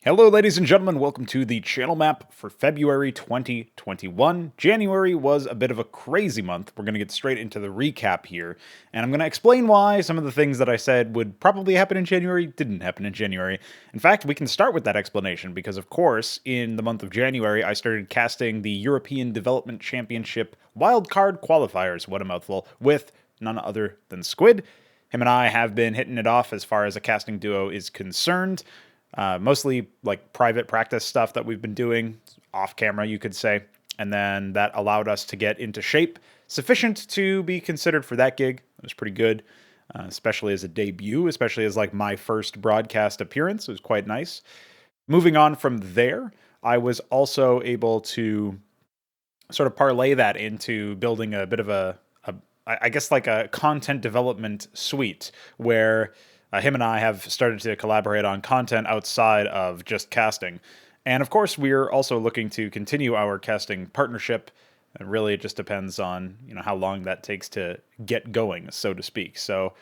Hello, ladies and gentlemen. Welcome to the channel map for February 2021. January was a bit of a crazy month. We're going to get straight into the recap here, and I'm going to explain why some of the things that I said would probably happen in January didn't happen in January. In fact, we can start with that explanation because, of course, in the month of January, I started casting the European Development Championship wildcard qualifiers, what a mouthful, with none other than Squid. Him and I have been hitting it off as far as a casting duo is concerned. Mostly like private practice stuff that we've been doing off camera, you could say. And then that allowed us to get into shape sufficient to be considered for that gig. It was pretty good, especially as a debut, especially as like my first broadcast appearance. It was quite nice. Moving on from there, I was also able to sort of parlay that into building a bit of I guess like a content development suite where him and I have started to collaborate on content outside of just casting. And of course, we're also looking to continue our casting partnership. And really, it just depends on how long that takes to get going, so to speak. So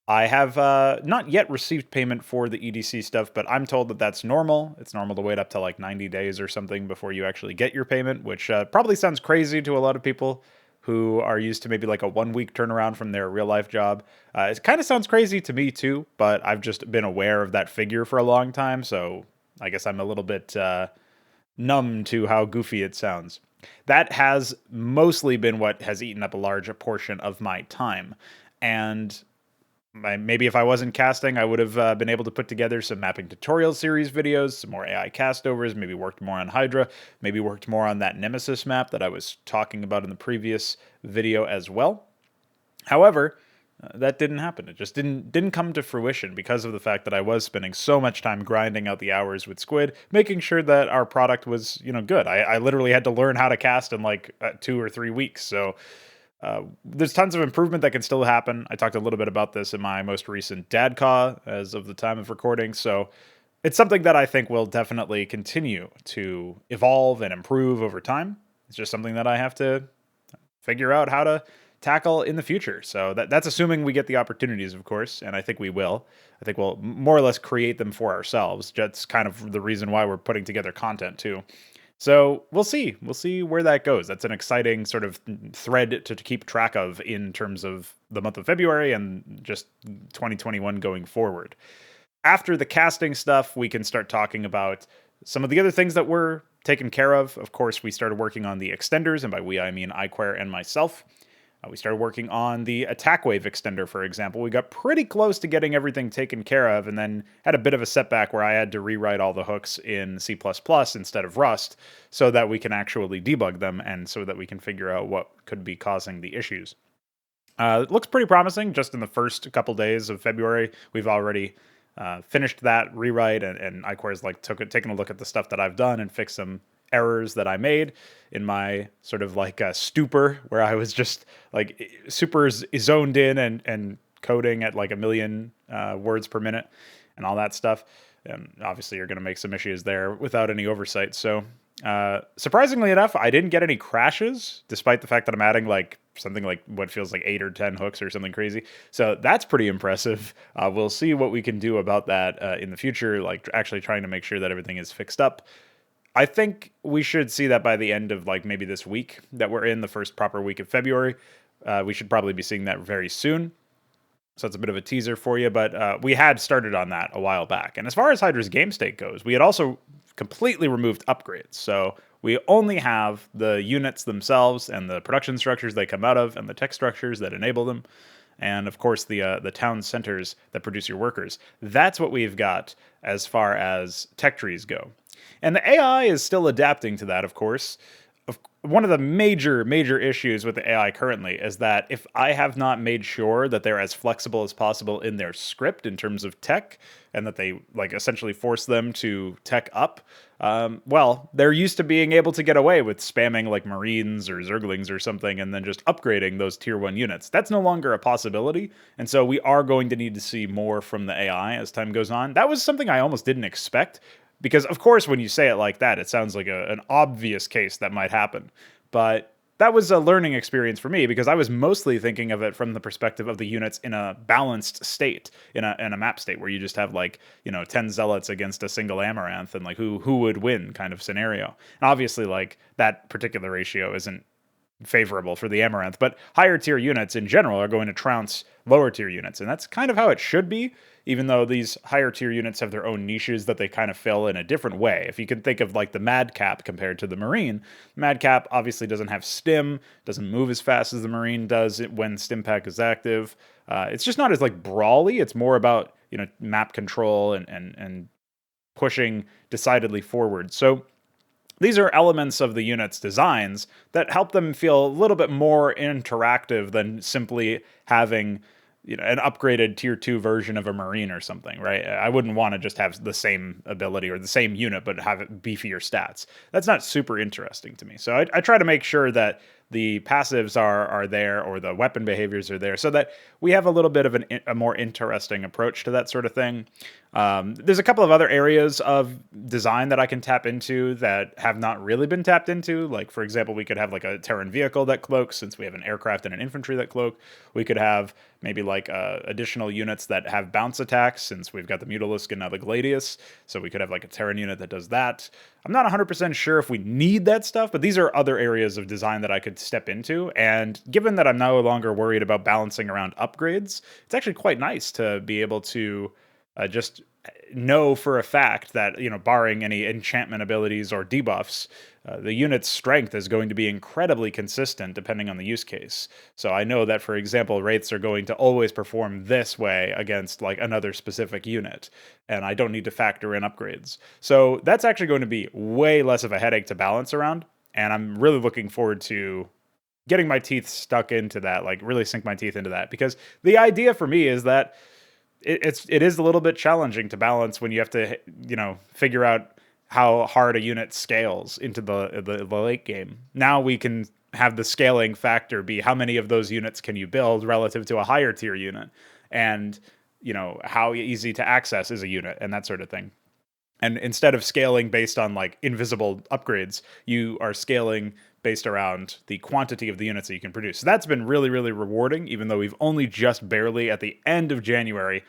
I have not yet received payment for the EDC stuff, but I'm told that that's normal. It's normal to wait up to like 90 days or something before you actually get your payment, which probably sounds crazy to a lot of people who are used to maybe like a 1 week turnaround from their real life job. It kind of sounds crazy to me too, but I've just been aware of that figure for a long time, so I guess I'm a little bit numb to how goofy it sounds. That has mostly been what has eaten up a large portion of my time. And maybe if I wasn't casting, I would have been able to put together some mapping tutorial series videos, some more AI castovers, maybe worked more on Hydra, maybe worked more on that Nemesis map that I was talking about in the previous video as well. However, that didn't happen. It just didn't come to fruition because of the fact that I was spending so much time grinding out the hours with Squid, making sure that our product was, good. I literally had to learn how to cast in like 2 or 3 weeks. So there's tons of improvement that can still happen. I talked a little bit about this in my most recent DadCaw as of the time of recording. So it's something that I think will definitely continue to evolve and improve over time. It's just something that I have to figure out how to tackle in the future. So that's assuming we get the opportunities, of course, and I think we will. I think we'll more or less create them for ourselves. That's kind of the reason why we're putting together content too. So we'll see. We'll see where that goes. That's an exciting sort of thread to keep track of in terms of the month of February and just 2021 going forward. After the casting stuff, we can start talking about some of the other things that were taken care of. Of course, we started working on the extenders, and by we, I mean iQuare and myself. We started working on the attack wave extender, for example. We got pretty close to getting everything taken care of and then had a bit of a setback where I had to rewrite all the hooks in C++ instead of Rust so that we can actually debug them and so that we can figure out what could be causing the issues. It looks pretty promising. Just in the first couple days of February, we've already finished that rewrite, and iQuare's like taken a look at the stuff that I've done and fixed some errors that I made in my sort of like a stupor where I was just like super zoned in and coding at like 1,000,000 words per minute and all that stuff. And obviously you're going to make some issues there without any oversight. So surprisingly enough, I didn't get any crashes despite the fact that I'm adding like something like what feels like 8 or 10 hooks or something crazy. So that's pretty impressive. We'll see what we can do about that in the future, like actually trying to make sure that everything is fixed up. I think we should see that by the end of like maybe this week that we're in, the first proper week of February. We should probably be seeing that very soon. So it's a bit of a teaser for you, but we had started on that a while back. And as far as Hydra's game state goes, we had also completely removed upgrades. So we only have the units themselves and the production structures they come out of and the tech structures that enable them. And of course, the town centers that produce your workers. That's what we've got as far as tech trees go. And the AI is still adapting to that, of course. One of the major issues with the AI currently is that if I have not made sure that they're as flexible as possible in their script in terms of tech, and that they like essentially force them to tech up, well, they're used to being able to get away with spamming like Marines or Zerglings or something and then just upgrading those tier 1 units. That's no longer a possibility, and so we are going to need to see more from the AI as time goes on. That was something I almost didn't expect. Because, of course, when you say it like that, it sounds like an obvious case that might happen. But that was a learning experience for me because I was mostly thinking of it from the perspective of the units in a balanced state, in a map state where you just have like, 10 zealots against a single amaranth and like who would win kind of scenario. And obviously like that particular ratio isn't favorable for the Amaranth, but higher tier units in general are going to trounce lower tier units, and that's kind of how it should be, even though these higher tier units have their own niches that they kind of fill in a different way. If you can think of like the Madcap compared to the Marine, Madcap obviously doesn't have stim, doesn't move as fast as the Marine does when stim pack is active. It's just not as like brawly. It's more about map control and pushing decidedly forward. So these are elements of the unit's designs that help them feel a little bit more interactive than simply having an upgraded tier 2 version of a Marine or something, right? I wouldn't want to just have the same ability or the same unit but have it beefier stats. That's not super interesting to me. So I try to make sure that the passives are there, or the weapon behaviors are there, so that we have a little bit of a more interesting approach to that sort of thing. There's a couple of other areas of design that I can tap into that have not really been tapped into. Like, for example, we could have like a Terran vehicle that cloaks, since we have an aircraft and an infantry that cloak. We could have maybe like additional units that have bounce attacks, since we've got the Mutalisk and now the Gladius. So we could have like a Terran unit that does that. I'm not 100% sure if we need that stuff, but these are other areas of design that I could step into. And given that I'm no longer worried about balancing around upgrades, it's actually quite nice to be able to just know for a fact that, barring any enchantment abilities or debuffs, the unit's strength is going to be incredibly consistent depending on the use case. So I know that, for example, Wraiths are going to always perform this way against like another specific unit, and I don't need to factor in upgrades. So that's actually going to be way less of a headache to balance around, and I'm really looking forward to getting my teeth stuck into that, like really sink my teeth into that, because the idea for me is that it is a little bit challenging to balance when you have to figure out how hard a unit scales into the late game. Now we can have the scaling factor be how many of those units can you build relative to a higher tier unit, and how easy to access is a unit and that sort of thing. And instead of scaling based on like invisible upgrades, you are scaling based around the quantity of the units that you can produce. So that's been really, really rewarding, even though we've only just barely at the end of January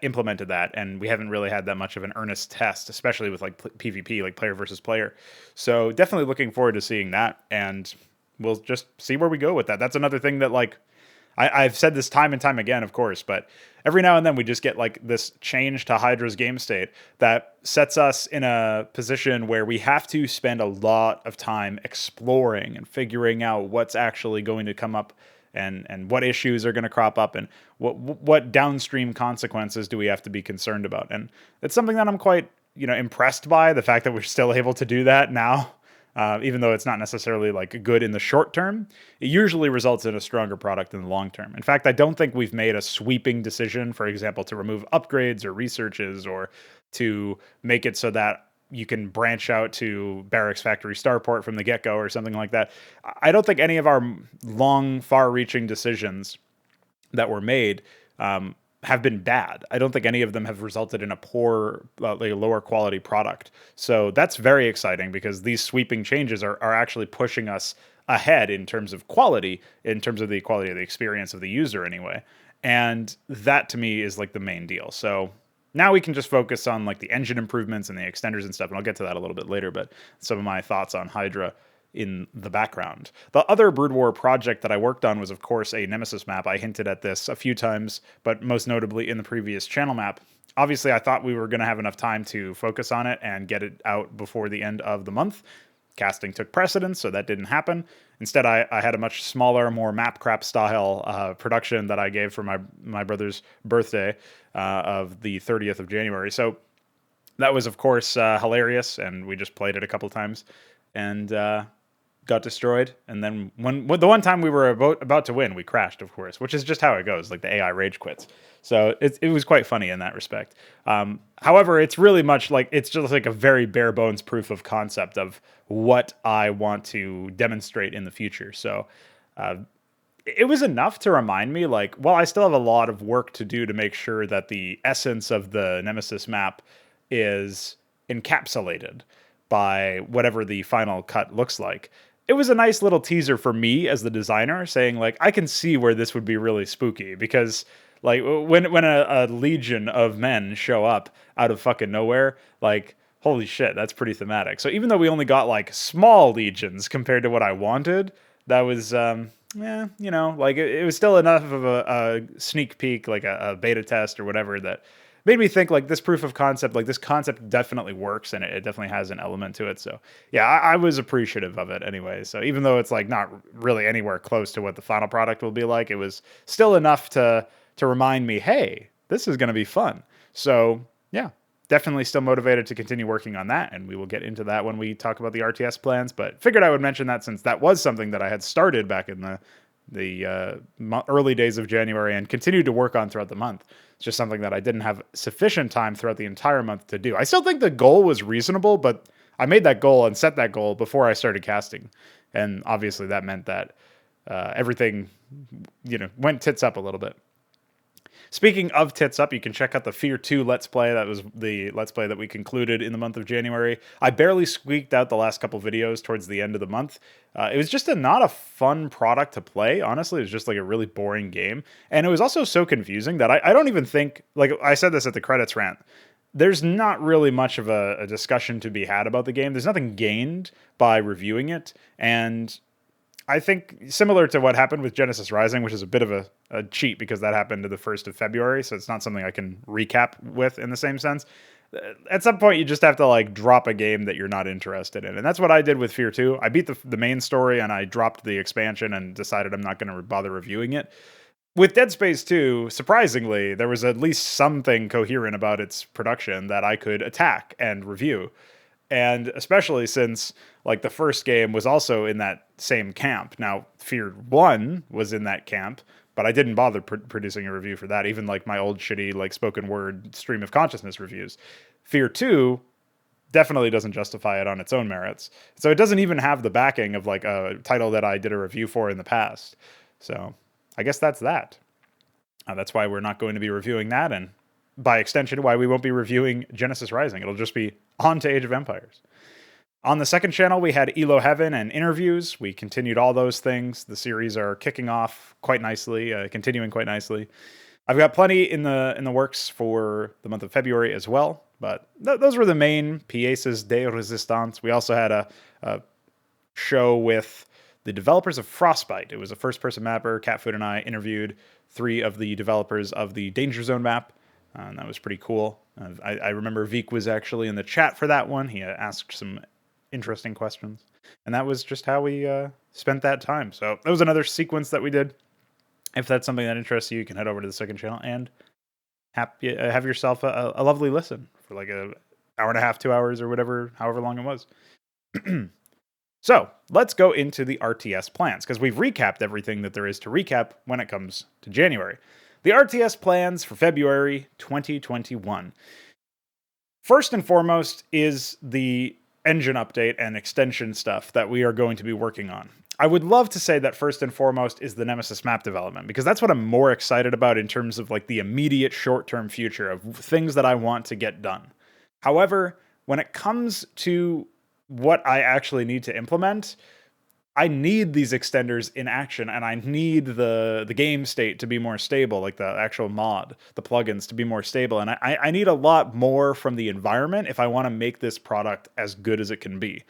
implemented that, and we haven't really had that much of an earnest test, especially with like PvP, like player versus player. So definitely looking forward to seeing that, and we'll just see where we go with that. That's another thing that like I've said this time and time again, of course, but every now and then we just get like this change to Hydra's game state that sets us in a position where we have to spend a lot of time exploring and figuring out what's actually going to come up, and what issues are going to crop up, and what downstream consequences do we have to be concerned about. And it's something that I'm quite impressed by, the fact that we're still able to do that now. Even though it's not necessarily like good in the short term, it usually results in a stronger product in the long term. In fact, I don't think we've made a sweeping decision, for example, to remove upgrades or researches, or to make it so that you can branch out to Barracks Factory Starport from the get-go or something like that. I don't think any of our long, far-reaching decisions that were made have been bad. I don't think any of them have resulted in a poor, lower quality product. So that's very exciting, because these sweeping changes are actually pushing us ahead in terms of quality, in terms of the quality of the experience of the user anyway. And that to me is like the main deal. So now we can just focus on like the engine improvements and the extenders and stuff, and I'll get to that a little bit later, but some of my thoughts on Hydra in the background. The other Brood War project that I worked on was, of course, a Nemesis map. I hinted at this a few times, but most notably in the previous channel map. Obviously, I thought we were going to have enough time to focus on it and get it out before the end of the month. Casting took precedence, so that didn't happen. Instead, I had a much smaller, more map crap style production that I gave for my brother's birthday of the 30th of January. So that was, of course, hilarious, and we just played it a couple times. And got destroyed, and then when the one time we were about to win, we crashed, of course, which is just how it goes. Like, the AI rage quits. So it was quite funny in that respect. However, it's really much like, it's just like a very bare bones proof of concept of what I want to demonstrate in the future. So it was enough to remind me, like, well, I still have a lot of work to do to make sure that the essence of the Nemesis map is encapsulated by whatever the final cut looks like. it was a nice little teaser for me as the designer, saying like I can see where this would be really spooky because like when a legion of men show up out of fucking nowhere, like holy shit, that's pretty thematic. So even though we only got like small legions compared to what I wanted, that was yeah, you know, like it was still enough of a sneak peek, like a beta test or whatever, that made me think like this proof of concept, like this concept definitely works and it definitely has an element to it. So yeah, I was appreciative of it anyway. So even though it's like not really anywhere close to what the final product will be like, it was still enough to remind me, hey, this is going to be fun. So yeah, definitely still motivated to continue working on that, and we will get into that when we talk about the RTS plans. But figured I would mention that since that was something that I had started back in the early days of January and continued to work on throughout the month. It's just something that I didn't have sufficient time throughout the entire month to do. I still think the goal was reasonable, but I made that goal and set that goal before I started casting, and obviously that meant that everything, went tits up a little bit. Speaking of tits up, you can check out the Fear 2 Let's Play. That was the Let's Play that we concluded in the month of January. I barely squeaked out the last couple videos towards the end of the month. It was just not a fun product to play, honestly. It was just like a really boring game. And it was also so confusing that I don't even think, like I said this at the credits rant, there's not really much of a discussion to be had about the game. There's nothing gained by reviewing it. And I think similar to what happened with Genesis Rising, which is a bit of a cheat because that happened to the 1st of February, so it's not something I can recap with in the same sense. At some point, you just have to like drop a game that you're not interested in, and that's what I did with Fear 2. I beat the main story, and I dropped the expansion and decided I'm not going to bother reviewing it. With Dead Space 2, surprisingly, there was at least something coherent about its production that I could attack and review. And especially since like the first game was also in that same camp. Now, Fear 1 was in that camp, but I didn't bother producing a review for that, even like my old shitty like spoken word stream of consciousness reviews. Fear 2 definitely doesn't justify it on its own merits. So it doesn't even have the backing of like a title that I did a review for in the past. So I guess that's that. That's why we're not going to be reviewing that, and by extension, why we won't be reviewing Genesis Rising. It'll just be on to Age of Empires. On the second channel, we had Elo Heaven and interviews. We continued all those things. The series are kicking off quite nicely, continuing quite nicely. I've got plenty in the works for the month of February as well, but those were the main pièces de résistance. We also had a show with the developers of Frostbite. It was a first-person mapper. Catfood and I interviewed 3 of the developers of the Danger Zone map. And that was pretty cool. I remember Veek was actually in the chat for that one. He asked some interesting questions. And that was just how we spent that time. So that was another sequence that we did. If that's something that interests you, you can head over to the second channel and have yourself a lovely listen for like an hour and a half, 2 hours, or whatever, however long it was. So let's go into the RTS plans, because we've recapped everything that there is to recap when it comes to January. The RTS plans for February 2021. First and foremost is the engine update and extension stuff that we are going to be working on. I would love to say that first and foremost is the Nemesis map development, because that's what I'm more excited about in terms of like the immediate short-term future of things that I want to get done. However, when it comes to what I actually need to implement, I need these extenders in action, and I need the game state to be more stable, like the actual mod, the plugins to be more stable. And I need a lot more from the environment if I want to make this product as good as it can be.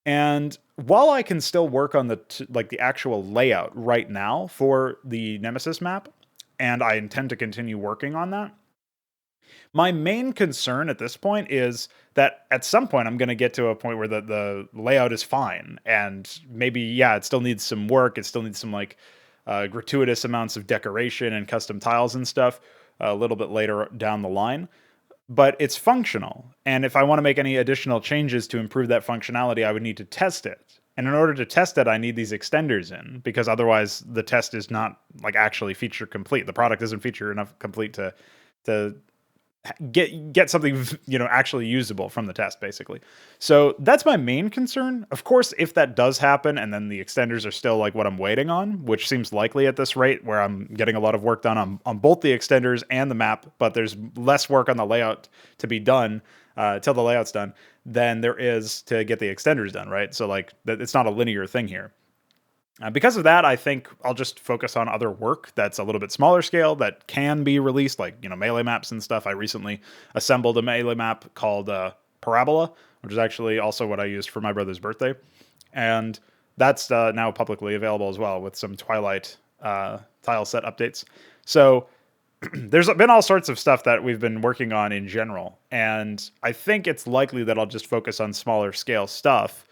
And while I can still work on the actual layout right now for the Nemesis map, and I intend to continue working on that, my main concern at this point is that at some point I'm going to get to a point where the layout is fine, and maybe, yeah, it still needs some work. It still needs some like gratuitous amounts of decoration and custom tiles and stuff a little bit later down the line. But it's functional. And if I want to make any additional changes to improve that functionality, I would need to test it. And in order to test it, I need these extenders in, because otherwise the test is not like actually feature complete. The product isn't feature enough complete to get something actually usable from the test, basically. So that's my main concern. Of course, if that does happen and then the extenders are still like what I'm waiting on, which seems likely at this rate, where I'm getting a lot of work done on both the extenders and the map, but there's less work on the layout to be done till the layout's done than there is to get the extenders done, right? So like it's not a linear thing here. Because of that, I think I'll just focus on other work that's a little bit smaller scale that can be released, like melee maps and stuff. I recently assembled a melee map called Parabola, which is actually also what I used for my brother's birthday, and that's now publicly available as well with some Twilight tile set updates. So there's been all sorts of stuff that we've been working on in general, and I think it's likely that I'll just focus on smaller scale stuff,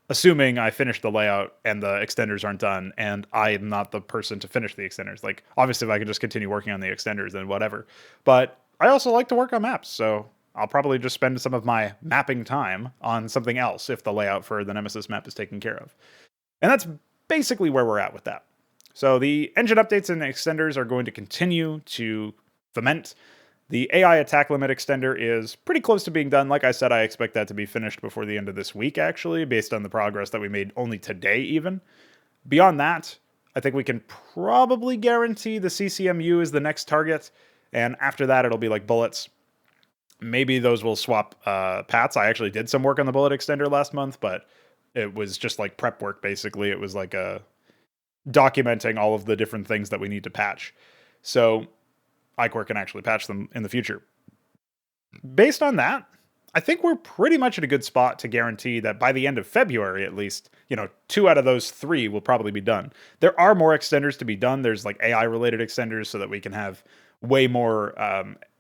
assuming I finish the layout and the extenders aren't done, and I am not the person to finish the extenders. Like, obviously, if I could just continue working on the extenders, then whatever. But I also like to work on maps, so I'll probably just spend some of my mapping time on something else if the layout for the Nemesis map is taken care of. And that's basically where we're at with that. So the engine updates and extenders are going to continue to foment. The AI attack limit extender is pretty close to being done. Like I said, I expect that to be finished before the end of this week, actually, based on the progress that we made only today, even. Beyond that, I think we can probably guarantee the CCMU is the next target. And after that, it'll be like bullets. Maybe those will swap paths. I actually did some work on the bullet extender last month, but it was just like prep work, basically. It was like documenting all of the different things that we need to patch. So iQuirk can actually patch them in the future. Based on that, I think we're pretty much at a good spot to guarantee that by the end of February, at least, 2 out of those 3 will probably be done. There are more extenders to be done. There's like AI related extenders so that we can have way more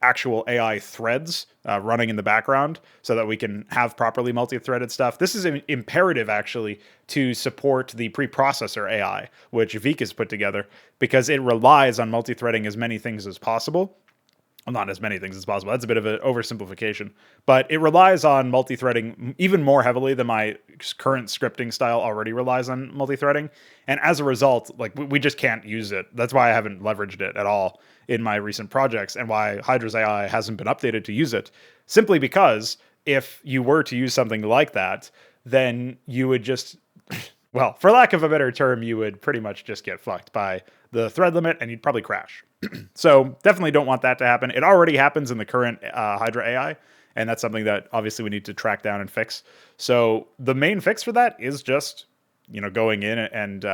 actual AI threads running in the background so that we can have properly multi-threaded stuff. This is imperative, actually, to support the preprocessor AI, which Veek has put together, because it relies on multi-threading as many things as possible. Well, not as many things as possible. That's a bit of an oversimplification. But it relies on multi-threading even more heavily than my current scripting style already relies on multi-threading. And as a result, like we just can't use it. That's why I haven't leveraged it at all in my recent projects, and why Hydra's AI hasn't been updated to use it. Simply because if you were to use something like that, then you would just, well, for lack of a better term, you would pretty much just get fucked by the thread limit and you'd probably crash. So definitely don't want that to happen. It already happens in the current Hydra AI, and that's something that obviously we need to track down and fix. So the main fix for that is just, going in and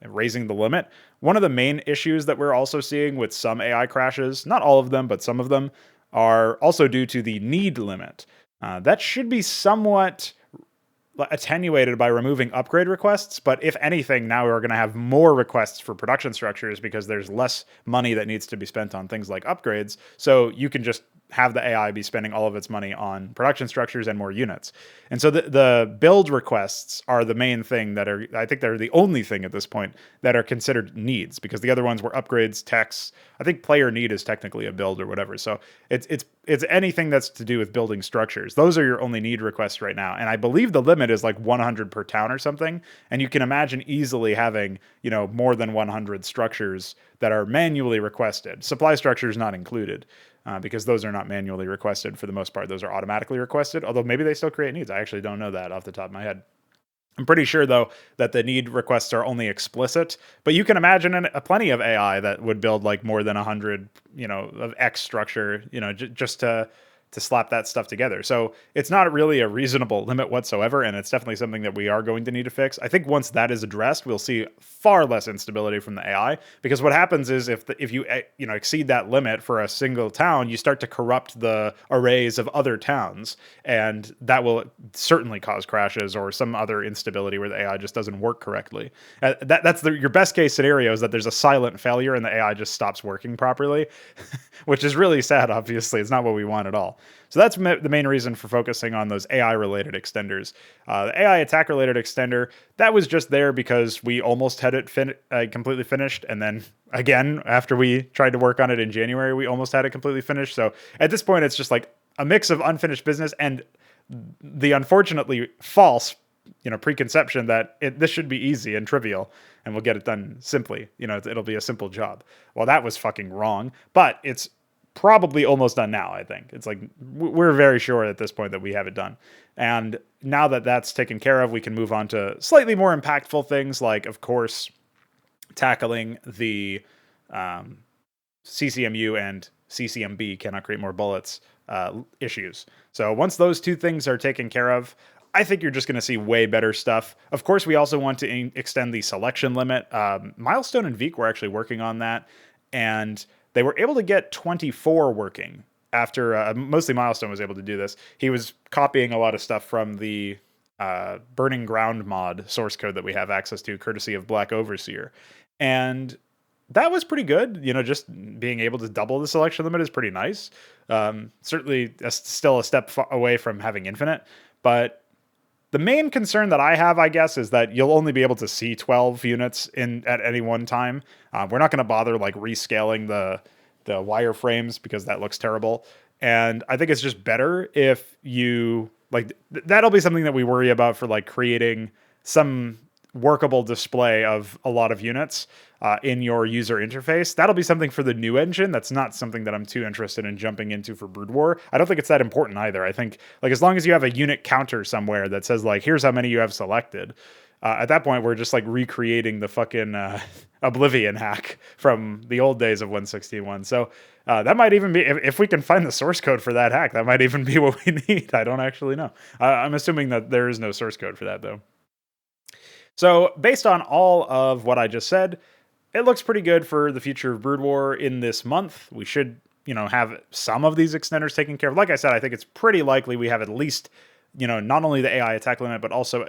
raising the limit. One of the main issues that we're also seeing with some AI crashes, not all of them, but some of them, are also due to the need limit. That should be somewhat attenuated by removing upgrade requests, but if anything, now we're going to have more requests for production structures because there's less money that needs to be spent on things like upgrades. So you can just have the AI be spending all of its money on production structures and more units. And so the build requests are the main thing that are, I think they're the only thing at this point that are considered needs, because the other ones were upgrades, techs. I think player need is technically a build or whatever. So it's anything that's to do with building structures. Those are your only need requests right now. And I believe the limit is like 100 per town or something. And you can imagine easily having, more than 100 structures that are manually requested. Supply structures not included. Because those are not manually requested for the most part. Those are automatically requested, although maybe they still create needs. I actually don't know that off the top of my head. I'm pretty sure, though, that the need requests are only explicit, but you can imagine plenty of AI that would build like more than 100, of X structure, just to slap that stuff together. So it's not really a reasonable limit whatsoever, and it's definitely something that we are going to need to fix. I think once that is addressed, we'll see far less instability from the AI, because what happens is if you exceed that limit for a single town, you start to corrupt the arrays of other towns, and that will certainly cause crashes or some other instability where the AI just doesn't work correctly. That's your best case scenario, is that there's a silent failure and the AI just stops working properly, which is really sad. Obviously, it's not what we want at all. So that's the main reason for focusing on those AI-related extenders. The AI attack-related extender, that was just there because we almost had it completely finished, and then again, after we tried to work on it in January, we almost had it completely finished. So at this point, it's just like a mix of unfinished business and the unfortunately false, preconception that this should be easy and trivial, and we'll get it done simply. It'll be a simple job. Well, that was fucking wrong, but it's probably almost done now, I think. It's like we're very sure at this point that we have it done. And now that that's taken care of, we can move on to slightly more impactful things like, of course, tackling the CCMU and CCMB, cannot create more bullets, issues. So once those two things are taken care of, I think you're just going to see way better stuff. Of course, we also want to extend the selection limit. Milestone and Veek were actually working on that, and they were able to get 24 working after mostly Milestone was able to do this. He was copying a lot of stuff from the Burning Ground mod source code that we have access to, courtesy of Black Overseer. And that was pretty good. You know, just being able to double the selection limit is pretty nice. Certainly still a step away from having infinite, but the main concern that I have, I guess, is that you'll only be able to see 12 units at any one time. We're not going to bother like rescaling the wireframes because that looks terrible. And I think it's just better if you like that'll be something that we worry about for like creating some workable display of a lot of units in your user interface. That'll be something for the new engine. That's not something that I'm too interested in jumping into for Brood War. I don't think it's that important either. I think like as long as you have a unit counter somewhere that says like, here's how many you have selected, at that point, we're just like recreating the fucking Oblivion hack from the old days of 161. So that might even be, if we can find the source code for that hack, that might even be what we need. I don't actually know. I'm assuming that there is no source code for that though. So based on all of what I just said, it looks pretty good for the future of Brood War in this month. We should, have some of these extenders taken care of. Like I said, I think it's pretty likely we have at least, not only the AI attack limit, but also,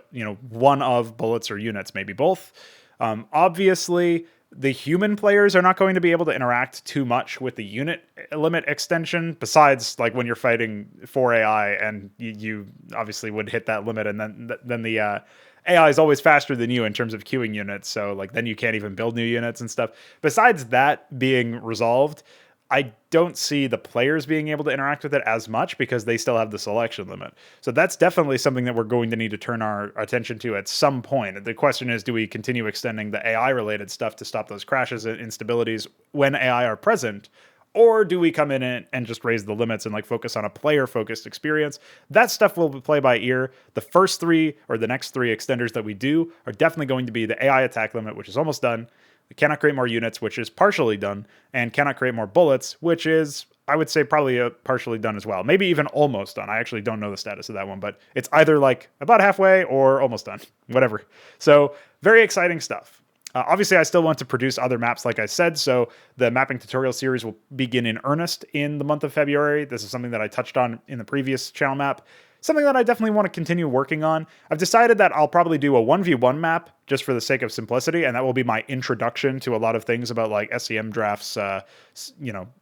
one of bullets or units, maybe both. Obviously, the human players are not going to be able to interact too much with the unit limit extension, besides like when you're fighting 4 AI and you obviously would hit that limit, and then the AI is always faster than you in terms of queuing units, so like then you can't even build new units and stuff. Besides that being resolved, I don't see the players being able to interact with it as much because they still have the selection limit. So that's definitely something that we're going to need to turn our attention to at some point. The question is, do we continue extending the AI-related stuff to stop those crashes and instabilities when AI are present? Or do we come in and just raise the limits and like focus on a player-focused experience? That stuff will play by ear. The first three or the next three extenders that we do are definitely going to be the AI attack limit, which is almost done. We cannot create more units, which is partially done, and cannot create more bullets, which is, I would say, probably partially done as well. Maybe even almost done. I actually don't know the status of that one, but it's either like about halfway or almost done. Whatever. So very exciting stuff. Obviously, I still want to produce other maps, like I said, so the mapping tutorial series will begin in earnest in the month of February. This is something that I touched on in the previous channel map. Something that I definitely want to continue working on. I've decided that I'll probably do a 1v1 map just for the sake of simplicity, and that will be my introduction to a lot of things about like SCM drafts,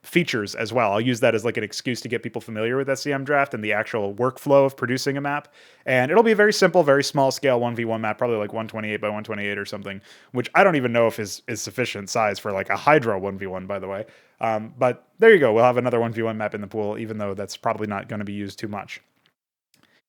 features as well. I'll use that as like an excuse to get people familiar with SCM draft and the actual workflow of producing a map. And it'll be a very simple, very small scale 1v1 map, probably like 128 by 128 or something, which I don't even know if is sufficient size for like a Hydra 1v1, by the way. But there you go. We'll have another 1v1 map in the pool, even though that's probably not going to be used too much.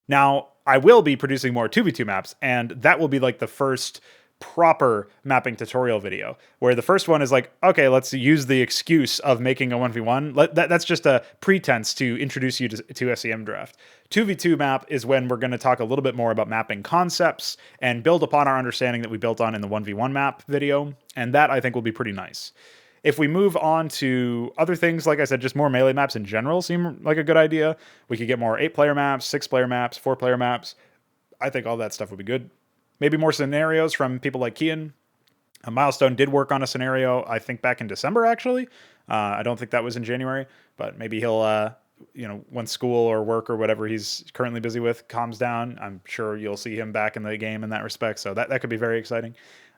Now, I will be producing more 2v2 maps, and that will be like the first proper mapping tutorial video, where the first one is like, okay, let's use the excuse of making a 1v1. That's just a pretense to introduce you to SEM draft. 2v2 map is when we're going to talk a little bit more about mapping concepts and build upon our understanding that we built on in the 1v1 map video, and that I think will be pretty nice. If we move on to other things, like I said, just more melee maps in general seem like a good idea. We could get more 8-player maps, 6-player maps, 4-player maps. I think all that stuff would be good. Maybe more scenarios from people like Kian. Milestone did work on a scenario, I think, back in December, actually. I don't think that was in January, but maybe he'll, once school or work or whatever he's currently busy with calms down, I'm sure you'll see him back in the game in that respect. So that could be very exciting.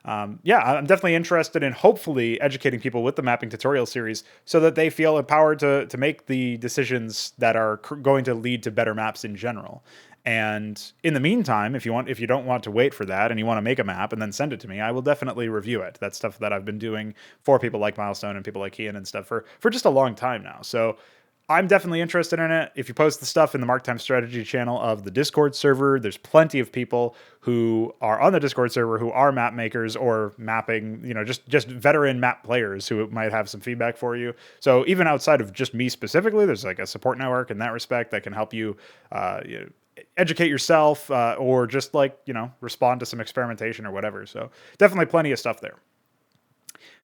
I'm definitely interested in hopefully educating people with the mapping tutorial series so that they feel empowered to make the decisions that are going to lead to better maps in general. And in the meantime, if you don't want to wait for that and you want to make a map and then send it to me, I will definitely review it. That's stuff that I've been doing for people like Milestone and people like Kian and stuff for just a long time now. So I'm definitely interested in it. If you post the stuff in the Mark Time Strategy channel of the Discord server, there's plenty of people who are on the Discord server who are map makers or mapping, just veteran map players who might have some feedback for you. So even outside of just me specifically, there's like a support network in that respect that can help you, educate yourself, or just like, respond to some experimentation or whatever. So definitely plenty of stuff there.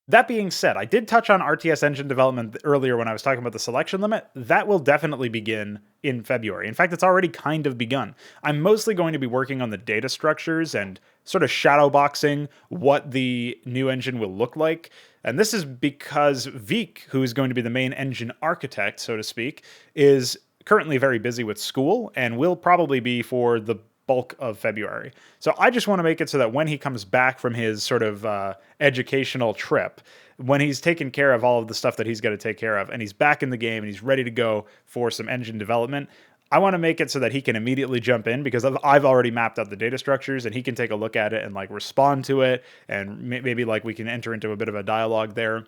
That being said, I did touch on RTS engine development earlier when I was talking about the selection limit. That will definitely begin in February. In fact, it's already kind of begun. I'm mostly going to be working on the data structures and sort of shadowboxing what the new engine will look like. And this is because Veek, who is going to be the main engine architect, so to speak, is currently very busy with school and will probably be for the bulk of February. So I just want to make it so that when he comes back from his sort of educational trip, when he's taken care of all of the stuff that he's got to take care of, and he's back in the game and he's ready to go for some engine development, I want to make it so that he can immediately jump in because I've already mapped out the data structures and he can take a look at it and like respond to it, and maybe like we can enter into a bit of a dialogue there.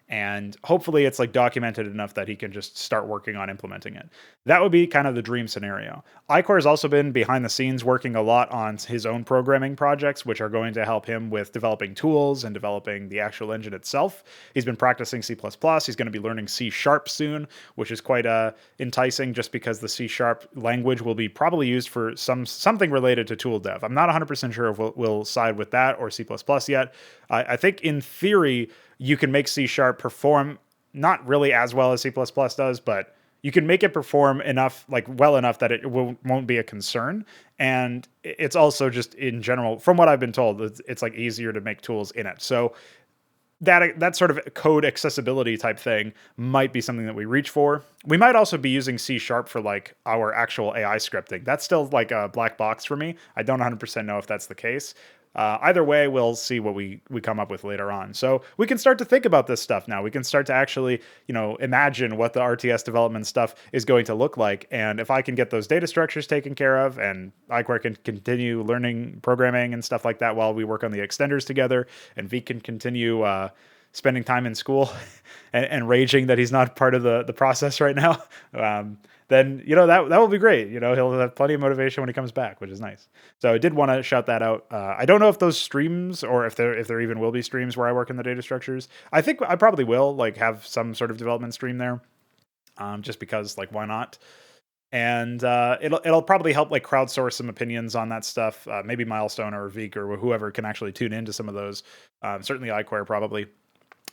And hopefully it's like documented enough that he can just start working on implementing it. That would be kind of the dream scenario. Icor has also been behind the scenes working a lot on his own programming projects, which are going to help him with developing tools and developing the actual engine itself. He's been practicing C++. He's going to be learning C# soon, which is quite enticing just because the C# language will be probably used for something related to tool dev. I'm not 100% sure if we'll side with that or C++ yet. I think in theory, you can make C# perform not really as well as C++ does, but you can make it perform enough, like well enough that it won't be a concern. And it's also just in general, from what I've been told, it's like easier to make tools in it. So that sort of code accessibility type thing might be something that we reach for. We might also be using C# for like our actual AI scripting. That's still like a black box for me. I don't 100% know if that's the case. Either way, we'll see what we come up with later on. So we can start to think about this stuff now. We can start to actually, imagine what the RTS development stuff is going to look like. And if I can get those data structures taken care of and iQuare can continue learning programming and stuff like that while we work on the extenders together, and V can continue spending time in school and raging that he's not part of the process right now, then that will be great. He'll have plenty of motivation when he comes back, which is nice. So I did want to shout that out. I don't know if those streams or if there even will be streams where I work in the data structures. I think I probably will like have some sort of development stream there, just because like why not? And it'll probably help like crowdsource some opinions on that stuff. Maybe Milestone or Veek or whoever can actually tune into some of those. Certainly iQuare probably,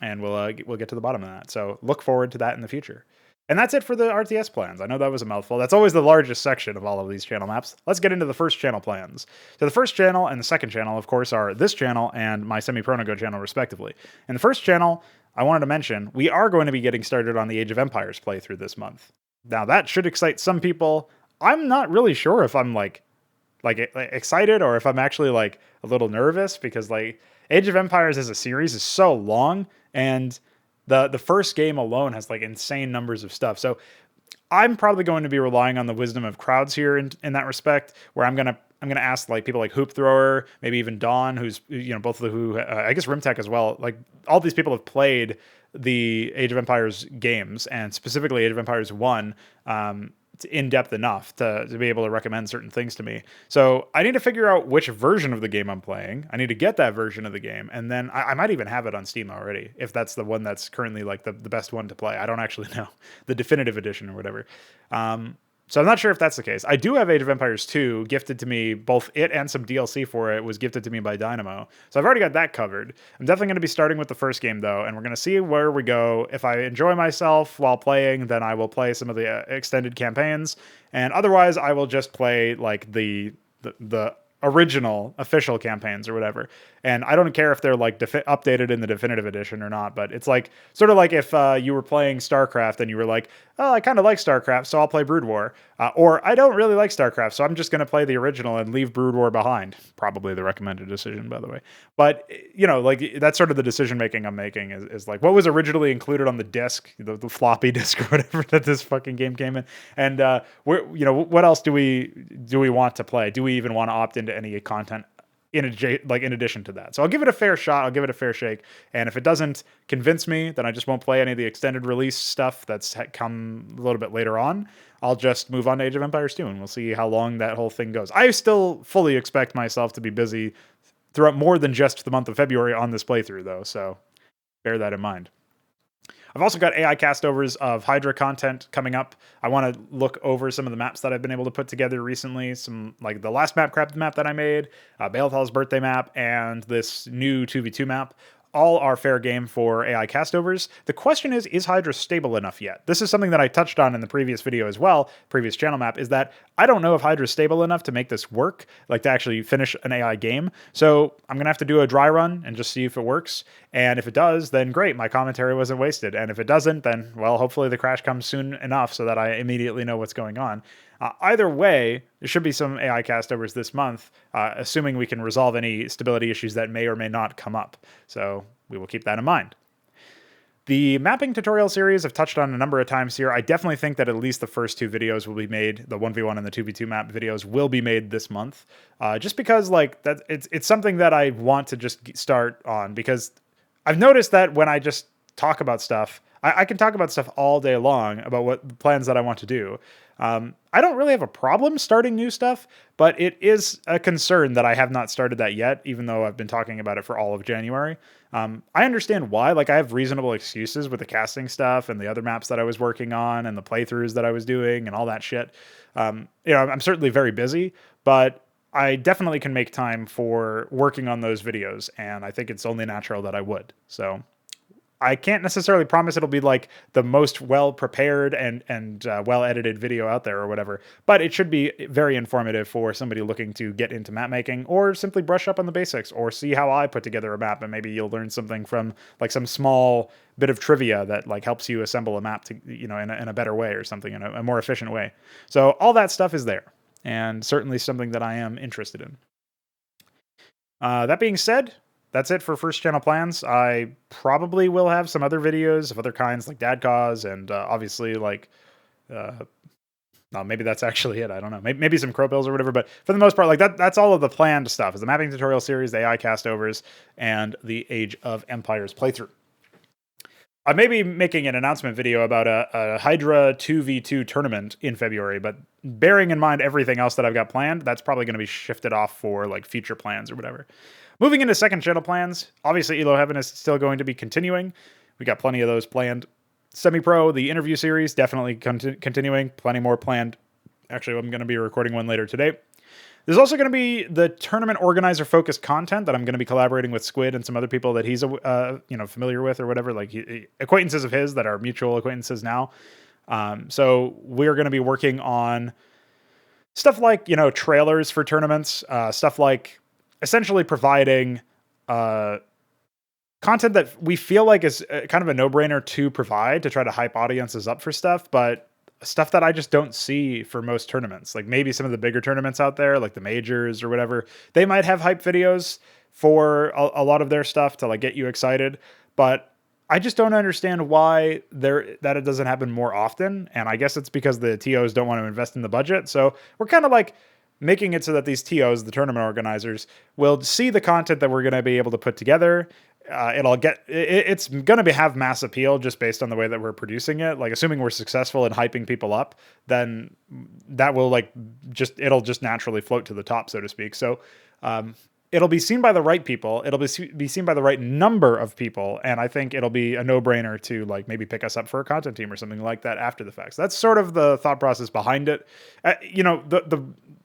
and we'll get to the bottom of that. So look forward to that in the future. And that's it for the RTS plans. I know that was a mouthful. That's always the largest section of all of these channel maps. Let's get into the first channel plans. So the first channel and the second channel, of course, are this channel and my Semi-Pronago channel, respectively. In the first channel, I wanted to mention, we are going to be getting started on the Age of Empires playthrough this month. Now, that should excite some people. I'm not really sure if I'm like excited or if I'm actually like a little nervous because like Age of Empires as a series is so long, and the first game alone has like insane numbers of stuff. So I'm probably going to be relying on the wisdom of crowds here in that respect, where I'm gonna ask like people like Hoop Thrower, maybe even Dawn, who's both of the who I guess Rimtech as well. Like all these people have played the Age of Empires games, and specifically Age of Empires 1, in depth enough to be able to recommend certain things to me. So I need to figure out which version of the game I'm playing. I need to get that version of the game, and then I might even have it on Steam already if that's the one that's currently like the best one to play. I don't actually know, the definitive edition or whatever. So I'm not sure if that's the case. I do have Age of Empires 2 gifted to me. Both it and some DLC for it was gifted to me by Dynamo. So I've already got that covered. I'm definitely going to be starting with the first game, though, and we're going to see where we go. If I enjoy myself while playing, then I will play some of the extended campaigns. And otherwise, I will just play like the original official campaigns or whatever. And I don't care if they're like updated in the definitive edition or not, but it's like sort of like if you were playing StarCraft and you were like, oh, I kind of like StarCraft, so I'll play Brood War. Or I don't really like StarCraft, so I'm just going to play the original and leave Brood War behind. Probably the recommended decision, by the way. But, like that's sort of the decision making I'm making is like what was originally included on the disc, the floppy disk or whatever that this fucking game came in. And what else do we want to play? Do we even want to opt into any content in addition to that. So I'll give it a fair shot. I'll give it a fair shake. And if it doesn't convince me, then I just won't play any of the extended release stuff that's come a little bit later on. I'll just move on to Age of Empires 2, and we'll see how long that whole thing goes. I still fully expect myself to be busy throughout more than just the month of February on this playthrough, though, so bear that in mind. I've also got AI castovers of Hydra content coming up. I want to look over some of the maps that I've been able to put together recently. Some, like the last map that I made, Bael'Thal's birthday map, and this new 2v2 map. All are fair game for AI castovers. The question is Hydra stable enough yet? This is something that I touched on in the previous video as well, previous channel map, is that I don't know if Hydra is stable enough to make this work, like to actually finish an AI game. So I'm going to have to do a dry run and just see if it works. And if it does, then great, my commentary wasn't wasted. And if it doesn't, then, well, hopefully the crash comes soon enough so that I immediately know what's going on. Either way, there should be some AI castovers this month, assuming we can resolve any stability issues that may or may not come up. So we will keep that in mind. The mapping tutorial series I've touched on a number of times here. I definitely think that at least the first two videos will be made. The 1v1 and the 2v2 map videos will be made this month. Just because like that, it's something that I want to just start on, because I've noticed that when I just talk about stuff, I can talk about stuff all day long about what the plans that I want to do. I don't really have a problem starting new stuff, but it is a concern that I have not started that yet, even though I've been talking about it for all of January. I understand why. Like, I have reasonable excuses with the casting stuff and the other maps that I was working on and the playthroughs that I was doing and all that shit. I'm certainly very busy, but I definitely can make time for working on those videos, and I think it's only natural that I would. So I can't necessarily promise it'll be like the most well-prepared and well-edited video out there or whatever, but it should be very informative for somebody looking to get into map making, or simply brush up on the basics, or see how I put together a map, and maybe you'll learn something from like some small bit of trivia that like helps you assemble a map to, in a better way or something, in a more efficient way. So all that stuff is there, and certainly something that I am interested in. That being said, that's it for first channel plans. I probably will have some other videos of other kinds, like Dad Cause, and obviously like, no, maybe that's actually it. I don't know. Maybe some crow bills or whatever. But for the most part, like that's all of the planned stuff. Is the mapping tutorial series, the AI castovers, and the Age of Empires playthrough. I may be making an announcement video about a Hydra 2v2 tournament in February, but bearing in mind everything else that I've got planned, that's probably going to be shifted off for like future plans or whatever. Moving into second channel plans, obviously Elo Heaven is still going to be continuing. We got plenty of those planned. Semi-Pro, the interview series, definitely continuing. Plenty more planned. Actually, I'm going to be recording one later today. There's also going to be the tournament organizer-focused content that I'm going to be collaborating with Squid and some other people that he's familiar with or whatever, like acquaintances of his that are mutual acquaintances now. So we're going to be working on stuff like, trailers for tournaments, stuff like essentially providing content that we feel like is kind of a no-brainer to provide to try to hype audiences up for stuff, but stuff that I just don't see for most tournaments. Like maybe some of the bigger tournaments out there, like the majors or whatever, they might have hype videos for a lot of their stuff to like get you excited, but I just don't understand why that it doesn't happen more often. And I guess it's because the TOs don't want to invest in the budget. So we're kind of like making it so that these TOs, the tournament organizers, will see the content that we're going to be able to put together. It's going to have mass appeal just based on the way that we're producing it. Like, assuming we're successful in hyping people up, then that will it'll just naturally float to the top, so to speak. So, it'll be seen by the right people. It'll be seen by the right number of people. And I think it'll be a no-brainer to like maybe pick us up for a content team or something like that after the fact. So that's sort of the thought process behind it. The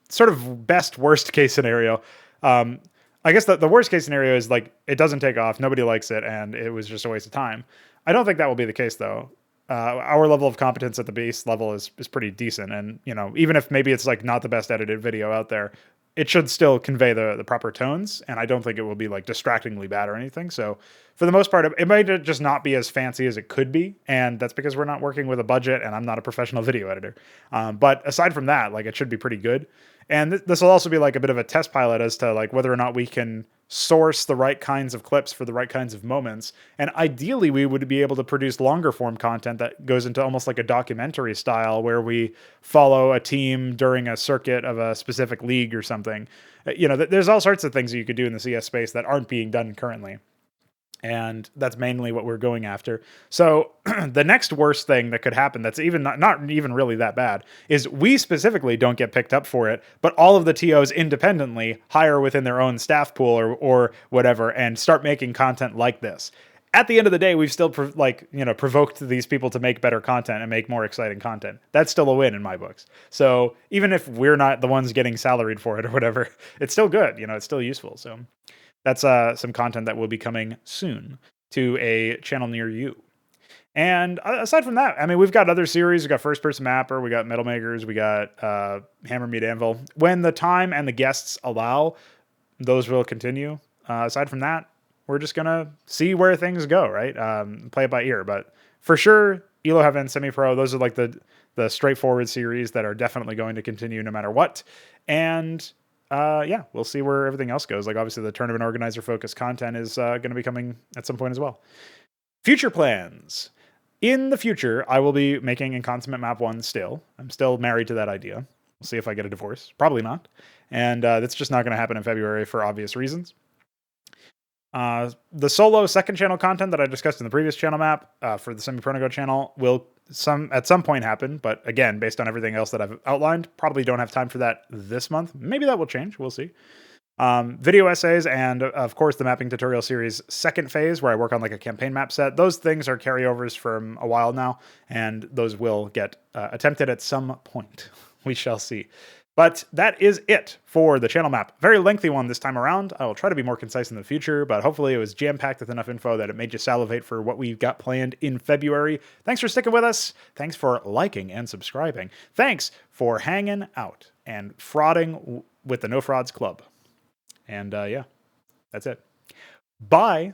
sort of best worst case scenario, I guess the worst case scenario is like it doesn't take off, nobody likes it, and it was just a waste of time. I don't think that will be the case though. Our level of competence at the base level is pretty decent, and even if maybe it's like not the best edited video out there, it should still convey the proper tones, and I don't think it will be like distractingly bad or anything. So for the most part, it might just not be as fancy as it could be, and that's because we're not working with a budget, and I'm not a professional video editor. But aside from that, like it should be pretty good. And this will also be like a bit of a test pilot as to like whether or not we can source the right kinds of clips for the right kinds of moments. And ideally, we would be able to produce longer form content that goes into almost like a documentary style where we follow a team during a circuit of a specific league or something. There's all sorts of things that you could do in the CS space that aren't being done currently. And that's mainly what we're going after. So the next worst thing that could happen, that's even not even really that bad, is we specifically don't get picked up for it, but all of the TOs independently hire within their own staff pool or whatever and start making content like this. At the end of the day, we've still provoked these people to make better content and make more exciting content. That's still a win in my books. So even if we're not the ones getting salaried for it or whatever, it's still good. It's still useful. So that's some content that will be coming soon to a channel near you. And aside from that, I mean, we've got other series. We got First Person Mapper, we got Metal Makers, we got Hammer Meet Anvil. When the time and the guests allow, those will continue. Aside from that, we're just gonna see where things go, right? Play it by ear. But for sure, Elo Heaven, Semi-Pro, those are like the straightforward series that are definitely going to continue no matter what. And we'll see where everything else goes. Like, obviously, the tournament organizer focused content is going to be coming at some point as well. Future plans. In the future, I will be making Inconsummate Map 1 still. I'm still married to that idea. We'll see if I get a divorce. Probably not. And that's just not going to happen in February for obvious reasons. The solo second channel content that I discussed in the previous channel map for the Semi-Pro channel will at some point happen, but again, based on everything else that I've outlined, probably don't have time for that this month. Maybe that will change. We'll see. Video essays and, of course, the mapping tutorial series second phase, where I work on like a campaign map set. Those things are carryovers from a while now, and those will get attempted at some point. We shall see. But that is it for the channel map. Very lengthy one this time around. I will try to be more concise in the future, but hopefully it was jam-packed with enough info that it made you salivate for what we've got planned in February. Thanks for sticking with us. Thanks for liking and subscribing. Thanks for hanging out and frauding with the No Frauds Club. And that's it. Bye.